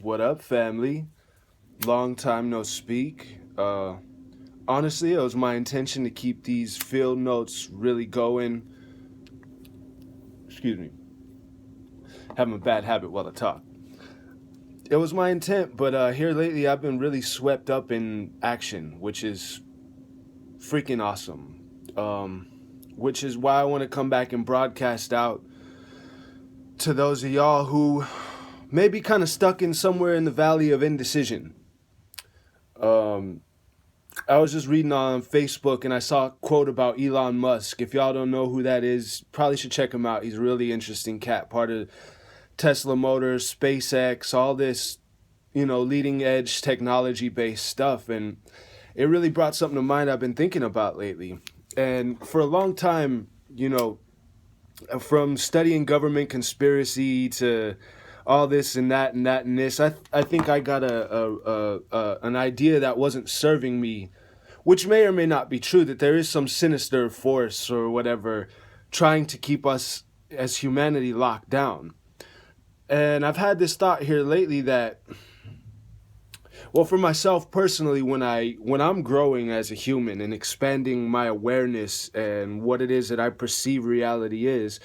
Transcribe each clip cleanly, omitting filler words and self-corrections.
What up, family? Long time no speak. Honestly, it was my intention to keep these field notes really going. Excuse me, having a bad habit while I talk. It was my intent, but here lately I've been really swept up in action, which is freaking awesome. Um, which is why I want to come back and broadcast out to those of y'all who may be kind of stuck in somewhere in the valley of indecision. Um, I was just reading on Facebook and I saw a quote about Elon Musk. If y'all don't know who that is, probably should check him out. He's a really interesting cat, part of Tesla Motors, SpaceX, all this, leading edge technology based stuff. And it really brought something to mind I've been thinking about lately. And for a long time, from studying government conspiracy to all this and that and that and this, I think I got an idea that wasn't serving me, which may or may not be true, that there is some sinister force or whatever trying to keep us as humanity locked down. And I've had this thought here lately that, well, for myself personally, when I'm growing as a human and expanding my awareness and what it is that I perceive reality is,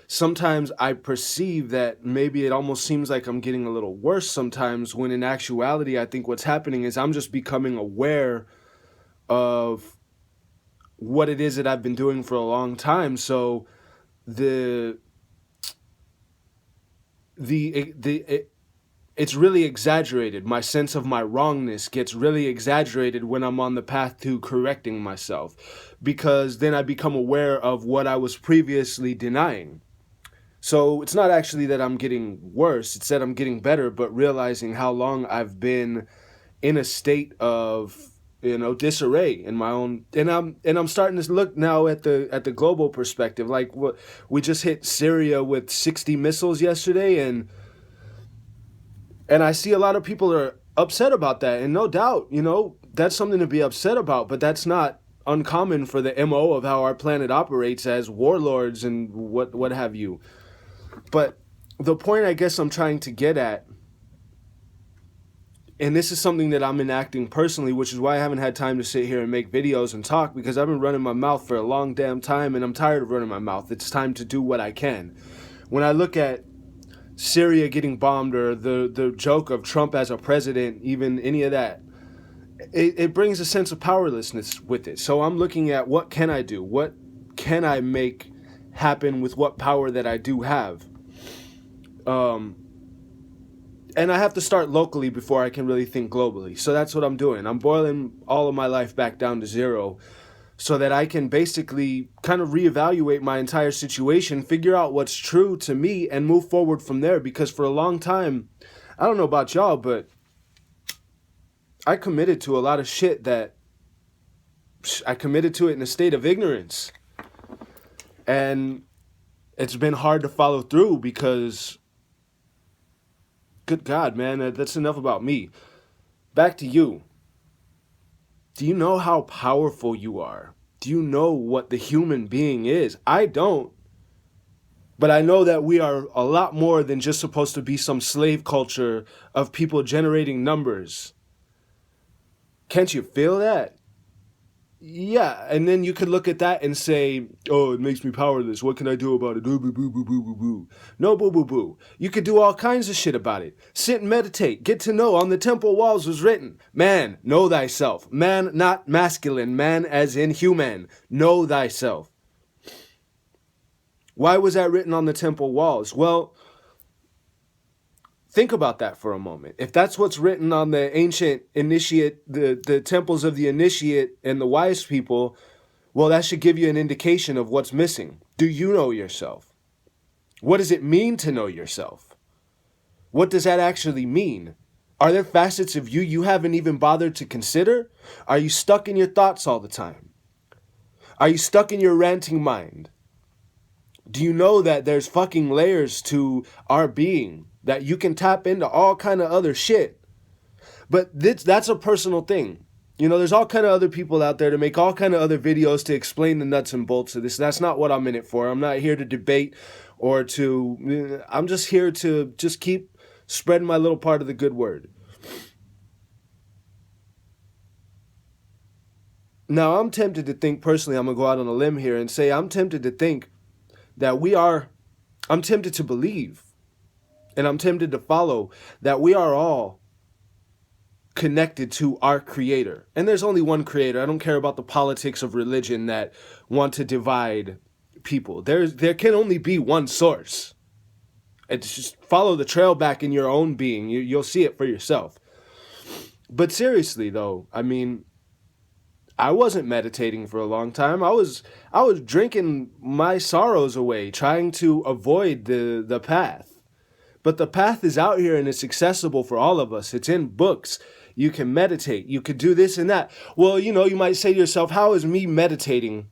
sometimes I perceive that maybe it almost seems like I'm getting a little worse sometimes, when in actuality I think what's happening is I'm just becoming aware of what it is that I've been doing for a long time. So the it's really exaggerated. My sense of my wrongness gets really exaggerated when I'm on the path to correcting myself, because then I become aware of what I was previously denying. So it's not actually that I'm getting worse, it's that I'm getting better, but realizing how long I've been in a state of disarray in my own. And I'm starting to look now at the global perspective. Like, what we just hit Syria with 60 missiles yesterday, and I see a lot of people are upset about that, and no doubt, that's something to be upset about, but that's not uncommon for the MO of how our planet operates as warlords and what have you. But the point I guess I'm trying to get at, and this is something that I'm enacting personally, which is why I haven't had time to sit here and make videos and talk, because I've been running my mouth for a long damn time and I'm tired of running my mouth. It's time to do what I can. When I look at Syria getting bombed, or the joke of Trump as a president, even any of that, it brings a sense of powerlessness with it. So I'm looking at, what can I do? What can I make happen with what power that I do have? And I have to start locally before I can really think globally. So that's what I'm doing. I'm boiling all of my life back down to zero so that I can basically kind of reevaluate my entire situation, figure out what's true to me, and move forward from there. Because for a long time, I don't know about y'all, but I committed to a lot of shit that I committed to it in a state of ignorance. And it's been hard to follow through because, good God, man, that's enough about me. Back to you. Do you know how powerful you are? Do you know what the human being is? I don't. But I know that we are a lot more than just supposed to be some slave culture of people generating numbers. Can't you feel that? Yeah, and then you could look at that and say, oh, it makes me powerless. What can I do about it? Boo, boo, boo, boo, boo, boo, boo. No, boo, boo, boo. You could do all kinds of shit about it. Sit and meditate. Get to know. On the temple walls was written, man, know thyself. Man, not masculine. Man as in human. Know thyself. Why was that written on the temple walls? Well, think about that for a moment. If that's what's written on the ancient initiate, the temples of the initiate and the wise people, well, that should give you an indication of what's missing. Do you know yourself? What does it mean to know yourself? What does that actually mean? Are there facets of you haven't even bothered to consider? Are you stuck in your thoughts all the time? Are you stuck in your ranting mind? Do you know that there's fucking layers to our being, that you can tap into all kind of other shit? But that's a personal thing. There's all kind of other people out there to make all kind of other videos to explain the nuts and bolts of this. That's not what I'm in it for. I'm not here to debate or I'm just here to just keep spreading my little part of the good word. Now, I'm tempted to think, personally, I'm going to go out on a limb here and say I'm tempted to think that I'm tempted to believe, and I'm tempted to follow that we are all connected to our creator. And there's only one creator. I don't care about the politics of religion that want to divide people. There can only be one source. It's just follow the trail back in your own being. You'll see it for yourself. But seriously, though, I mean, I wasn't meditating for a long time. I was drinking my sorrows away, trying to avoid the path. But the path is out here and it's accessible for all of us. It's in books. You can meditate. You could do this and that. Well, you know, you might say to yourself, how is me meditating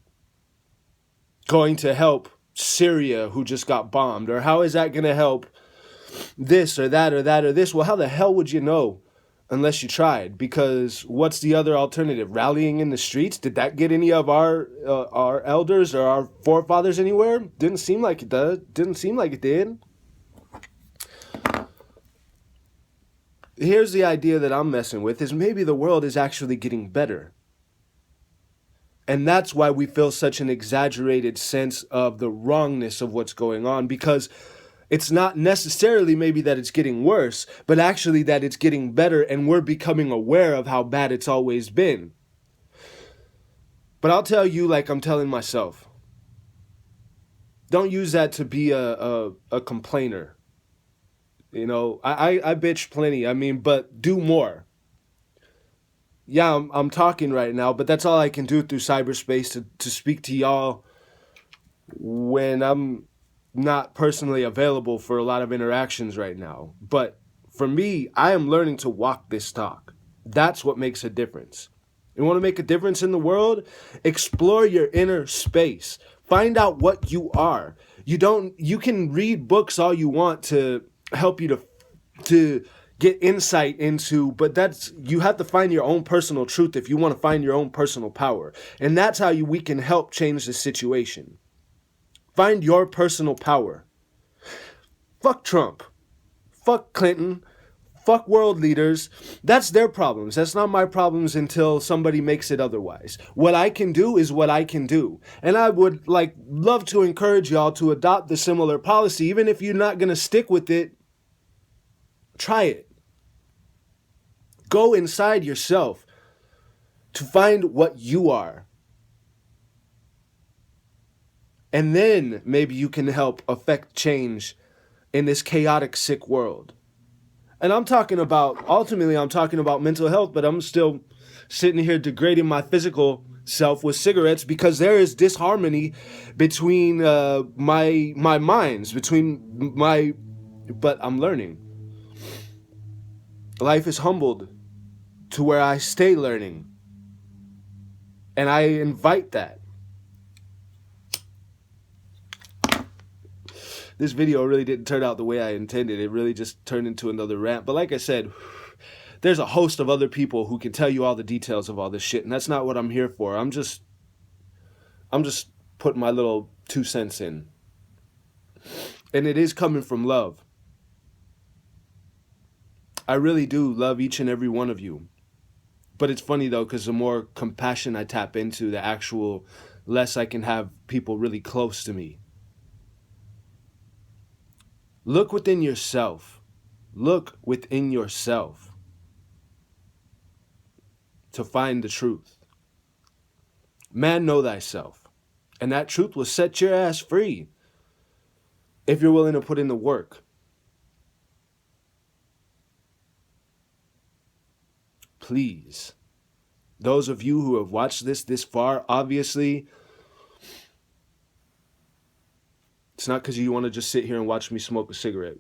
going to help Syria who just got bombed? Or how is that going to help this or that or that or this? Well, how the hell would you know unless you tried? Because what's the other alternative? Rallying in the streets? Did that get any of our elders or our forefathers anywhere? Didn't seem like it does. Didn't seem like it did. Here's the idea that I'm messing with, is maybe the world is actually getting better. And that's why we feel such an exaggerated sense of the wrongness of what's going on, because it's not necessarily maybe that it's getting worse, but actually that it's getting better and we're becoming aware of how bad it's always been. But I'll tell you, like I'm telling myself, don't use that to be a complainer. You know, I bitch plenty. I mean, but do more. Yeah, I'm talking right now, but that's all I can do through cyberspace to speak to y'all when I'm not personally available for a lot of interactions right now. But for me, I am learning to walk this talk. That's what makes a difference. You want to make a difference in the world? Explore your inner space. Find out what you are. You can read books all you want to help you to get insight into, but you have to find your own personal truth if you want to find your own personal power. And that's how we can help change the situation. Find your personal power. Fuck Trump. Fuck Clinton. Fuck world leaders. That's their problems. That's not my problems until somebody makes it otherwise. What I can do is what I can do. And I would love to encourage y'all to adopt the similar policy. Even if you're not going to stick with it, try it. Go inside yourself to find what you are. And then maybe you can help affect change in this chaotic, sick world. And ultimately I'm talking about mental health, but I'm still sitting here degrading my physical self with cigarettes because there is disharmony between my minds, but I'm learning. Life is humbled to where I stay learning. And I invite that. This video really didn't turn out the way I intended. It really just turned into another rant. But like I said, there's a host of other people who can tell you all the details of all this shit. And that's not what I'm here for. I'm just putting my little 2 cents in. And it is coming from love. I really do love each and every one of you. But it's funny though, because the more compassion I tap into, the less I can have people really close to me. Look within yourself. Look within yourself to find the truth. Man, know thyself. And that truth will set your ass free if you're willing to put in the work. Please, those of you who have watched this far, obviously, it's not because you want to just sit here and watch me smoke a cigarette.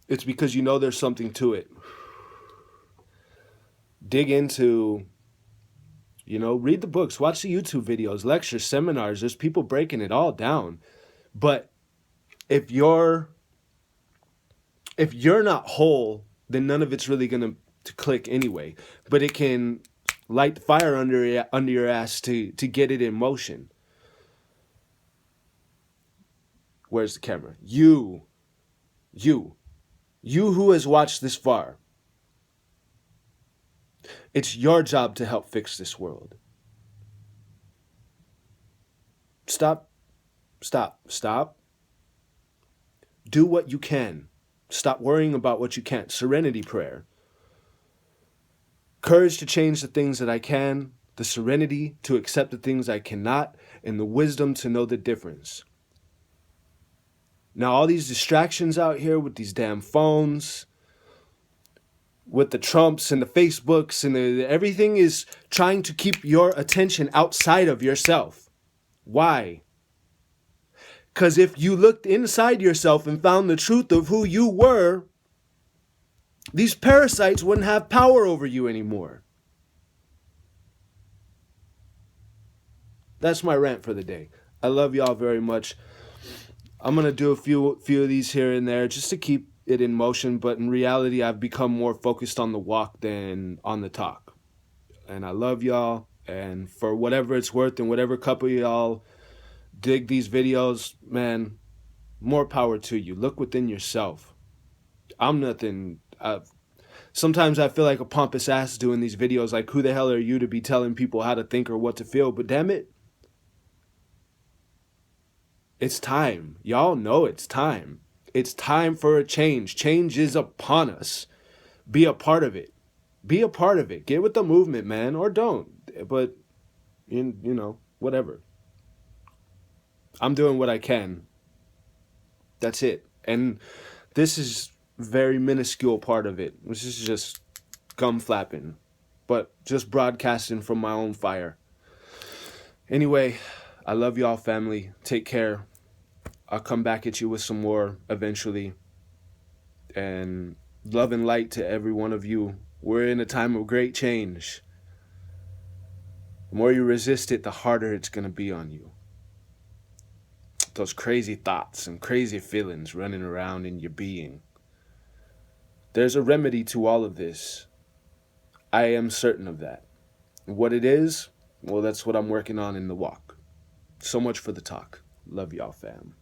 It's because you know there's something to it. Dig into, read the books, watch the YouTube videos, lectures, seminars. There's people breaking it all down. But if you're not whole, then none of it's really going to click anyway. But it can light the fire under your ass to get it in motion. Where's the camera? You who has watched this far. It's your job to help fix this world. Stop. Do what you can. Stop worrying about what you can't. Serenity prayer. Courage to change the things that I can, the serenity to accept the things I cannot, and the wisdom to know the difference. Now, all these distractions out here with these damn phones, with the Trumps and the Facebooks and everything is trying to keep your attention outside of yourself. Why? Because if you looked inside yourself and found the truth of who you were, these parasites wouldn't have power over you anymore. That's my rant for the day. I love y'all very much. I'm going to do a few of these here and there just to keep it in motion, but in reality, I've become more focused on the walk than on the talk. And I love y'all, and for whatever it's worth and whatever couple of y'all dig these videos, man, more power to you. Look within yourself. I'm nothing. Sometimes I feel like a pompous ass doing these videos, like who the hell are you to be telling people how to think or what to feel? But damn it, it's time. Y'all know it's time. It's time for a change. Change is upon us. Be a part of it. Be a part of it. Get with the movement, man, or don't. But, you know, whatever. I'm doing what I can. That's it. And this is very minuscule part of it. This is just gum flapping, but just broadcasting from my own fire. Anyway, I love y'all, family. Take care. I'll come back at you with some more eventually. And love and light to every one of you. We're in a time of great change. The more you resist it, the harder it's going to be on you. Those crazy thoughts and crazy feelings running around in your being. There's a remedy to all of this. I am certain of that. What it is, well, that's what I'm working on in the walk. So much for the talk. Love y'all, fam.